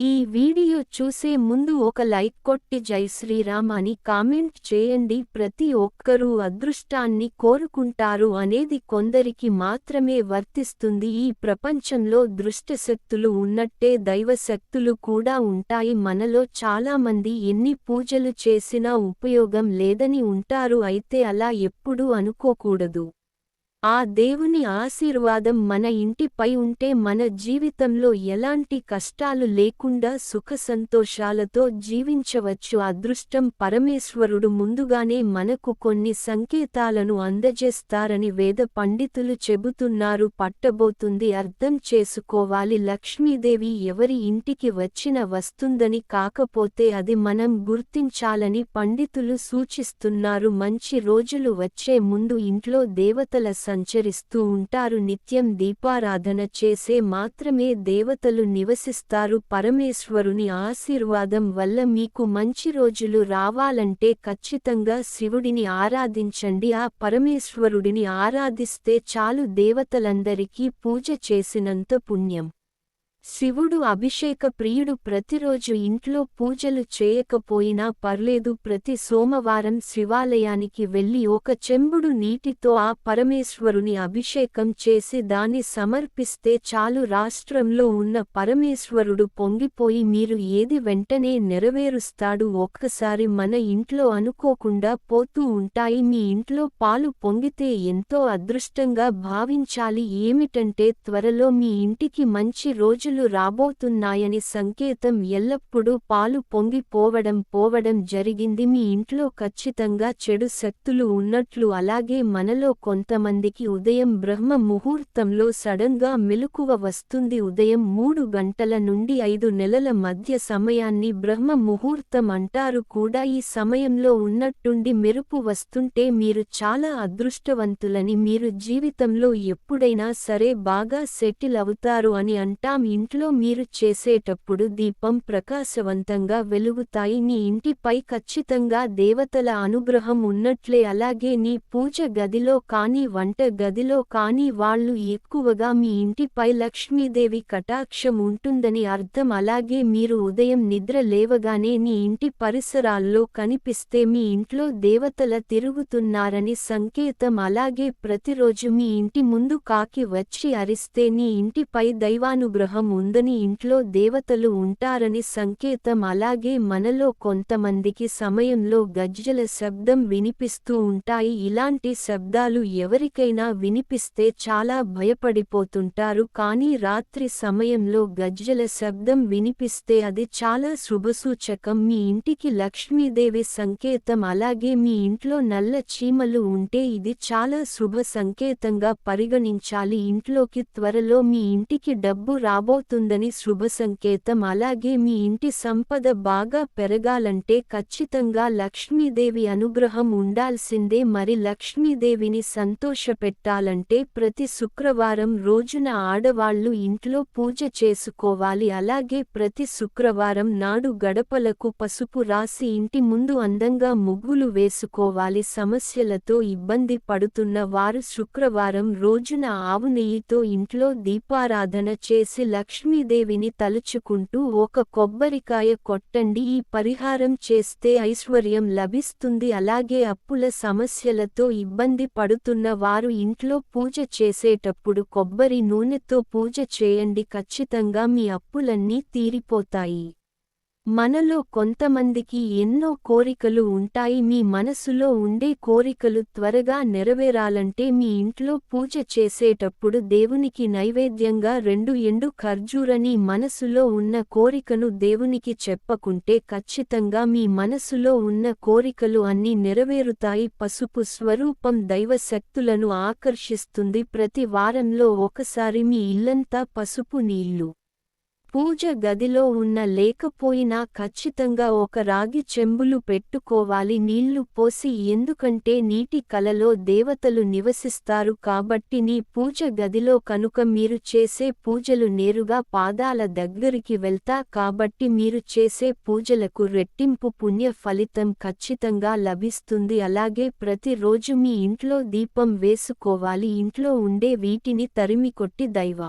ఈ వీడియో చూసే ముందు ఒక లైక్ కొట్టి జై శ్రీరామ్ అని కామెంట్ చేయండి. ప్రతి ఒక్కరూ అదృష్టాన్ని కోరుకుంటారు అనేది కొందరికి మాత్రమే వర్తిస్తుంది. ఈ ప్రపంచంలో దుష్టశక్తులు ఉన్నట్టే దైవశక్తులు కూడా ఉంటాయి. మనలో చాలామంది ఎన్ని పూజలు చేసినా ఉపయోగం లేదని ఉంటారు. అయితే అలా ఎప్పుడూ అనుకోకూడదు. ఆ దేవుని ఆశీర్వాదం మన ఇంటిపై ఉంటే మన జీవితంలో ఎలాంటి కష్టాలు లేకుండా సుఖసంతోషాలతో జీవించవచ్చు. అదృష్టం పరమేశ్వరుడు ముందుగానే మనకు కొన్ని సంకేతాలను అందజేస్తారని వేద పండితులు చెబుతున్నారు. పట్టబోతుంది అర్థం చేసుకోవాలి. లక్ష్మీదేవి ఎవరి ఇంటికి వచ్చినా వస్తుందని, కాకపోతే అది మనం గుర్తించాలని పండితులు సూచిస్తున్నారు. మంచి రోజులు వచ్చే ముందు ఇంట్లో దేవతల సంచరిస్తూ ఉంటారు. నిత్యం దీపారాధన చేసే మాత్రమే దేవతలు నివసిస్తారు. పరమేశ్వరుని ఆశీర్వాదం వల్ల మీకు మంచి రోజులు రావాలంటే ఖచ్చితంగా శివుడిని ఆరాధించండి. ఆ పరమేశ్వరుడిని ఆరాధిస్తే చాలు, దేవతలందరికీ పూజ చేసినంత పుణ్యం. శివుడు అభిషేక ప్రియుడు. ప్రతిరోజు ఇంట్లో పూజలు చేయకపోయినా పర్లేదు, ప్రతి సోమవారం శివాలయానికి వెళ్లి ఒక చెంబుడు నీటితో ఆ పరమేశ్వరుని అభిషేకం చేసి దాన్ని సమర్పిస్తే చాలు. రాష్ట్రంలో ఉన్న పరమేశ్వరుడు పొంగిపోయి మీరు ఏది వెంటనే నెరవేరుస్తాడు. ఒక్కసారి మన ఇంట్లో అనుకోకుండా పోతూ ఉంటాయి. మీ ఇంట్లో పాలు పొంగితే ఎంతో అదృష్టంగా భావించాలి. ఏమిటంటే త్వరలో మీ ఇంటికి మంచి రోజులు రాబోతున్నాయని సంకేతం. ఎల్లప్పుడూ పాలు పోవడం జరిగింది. మీ ఇంట్లో ఖచ్చితంగా చెడు శక్తులు ఉన్నట్లు. అలాగే మనలో కొంతమందికి ఉదయం బ్రహ్మ ముహూర్తంలో సడన్గా మెలకువ వస్తుంది. ఉదయం 3 గంటల నుండి 5 నెలల మధ్య సమయాన్ని బ్రహ్మ ముహూర్తం అంటారు కూడా. ఈ సమయంలో ఉన్నట్టుండి మెరుపు వస్తుంటే మీరు చాలా అదృష్టవంతులని, మీరు జీవితంలో ఎప్పుడైనా సరే బాగా సెటిల్ అవుతారు అని అంటాం. ఇంట్లో మీరు చేసేటప్పుడు దీపం ప్రకాశవంతంగా వెలుగుతాయి. నీ ఇంటిపై ఖచ్చితంగా దేవతల అనుగ్రహం ఉన్నట్లే. అలాగే నీ పూజ గదిలో కానీ వంట గదిలో కానీ వాళ్ళు ఎక్కువగా మీ ఇంటిపై లక్ష్మీదేవి కటాక్షం ఉంటుందని అర్థం. అలాగే మీరు ఉదయం నిద్ర లేవగానే నీ ఇంటి పరిసరాల్లో కనిపిస్తే మీ ఇంట్లో దేవతల తిరుగుతున్నారని సంకేతం. అలాగే ప్రతిరోజు మీ ఇంటి ముందు కాకి వచ్చి అరిస్తే నీ ఇంటిపై దైవానుగ్రహం ఉందని, ఇంట్లో దేవతలు ఉంటారని సంకేతం. అలాగే మనలో కొంతమందికి సమయంలో గజ్జల శబ్దం వినిపిస్తూ ఉంటాయి. ఇలాంటి శబ్దాలు ఎవరికైనా వినిపిస్తే చాలా భయపడిపోతుంటారు. కానీ రాత్రి సమయంలో గజ్జల శబ్దం వినిపిస్తే అది చాలా శుభసూచకం. మీ ఇంటికి లక్ష్మీదేవి సంకేతం. అలాగే మీ ఇంట్లో నల్ల చీమలు ఉంటే ఇది చాలా శుభ సంకేతంగా పరిగణించాలి. ఇంట్లోకి త్వరలో మీ ఇంటికి డబ్బు రాబోతుందని శుభ సంకేతం. అలాగే మీ ఇంటి సంపద బాగా పెరగాలంటే ఖచ్చితంగా లక్ష్మీదేవి అనుగ్రహం ఉండాల్సిందే. మరి లక్ష్మీదేవిని సంతోషపెట్టాలంటే ప్రతి శుక్రవారం రోజున ఆడవాళ్లు ఇంట్లో పూజ చేసుకోవాలి. అలాగే ప్రతి శుక్రవారం నాడు గడపలకు పసుపు రాసి ఇంటి ముందు అందంగా ముగ్గులు వేసుకోవాలి. సమస్యలతో ఇబ్బంది పడుతున్న వారు శుక్రవారం రోజున ఆవు నెయ్యితో ఇంట్లో దీపారాధన చేసి లక్ష్మీదేవిని తలుచుకుంటూ ఒక కొబ్బరికాయ కొట్టండి. ఈ పరిహారం చేస్తే ఐశ్వర్యం లభిస్తుంది. అలాగే అప్పుల సమస్యలతో ఇబ్బంది పడుతున్న వారు ఇంట్లో పూజ చేసేటప్పుడు కొబ్బరి నూనెతో పూజ చేయండి. ఖచ్చితంగా మీ అప్పులన్నీ తీరిపోతాయి. మనలో కొంతమందికి ఎన్నో కోరికలు ఉంటాయి. మీ మనసులో ఉండే కోరికలు త్వరగా నెరవేరాలంటే మీ ఇంట్లో పూజ చేసేటప్పుడు దేవునికి నైవేద్యంగా 2 ఎండు ఖర్జూరని మనసులో ఉన్న కోరికను దేవునికి చెప్పకుంటే ఖచ్చితంగా మీ మనసులో ఉన్న కోరికలు అన్నీ నెరవేరుతాయి. పసుపు స్వరూపం దైవశక్తులను ఆకర్షిస్తుంది. ప్రతి వారంలో ఒకసారి మీ ఇల్లంతా పసుపు నీళ్లు పూజ గదిలో ఉన్న లేకపోయినా ఖచ్చితంగా ఒక రాగి చెంబులు పెట్టుకోవాలి. నీళ్లు పోసి, ఎందుకంటే నీటి కలలో దేవతలు నివసిస్తారు కాబట్టి. నీ పూజ గదిలో కనుక మీరు చేసే పూజలు నేరుగా పాదాల దగ్గరికి వెళ్తా కాబట్టి మీరు చేసే పూజలకు రెట్టింపు పుణ్య ఫలితం ఖచ్చితంగా లభిస్తుంది. అలాగే ప్రతిరోజు మీ ఇంట్లో దీపం వేసుకోవాలి. ఇంట్లో ఉండే వీటిని తరిమికొట్టి దైవ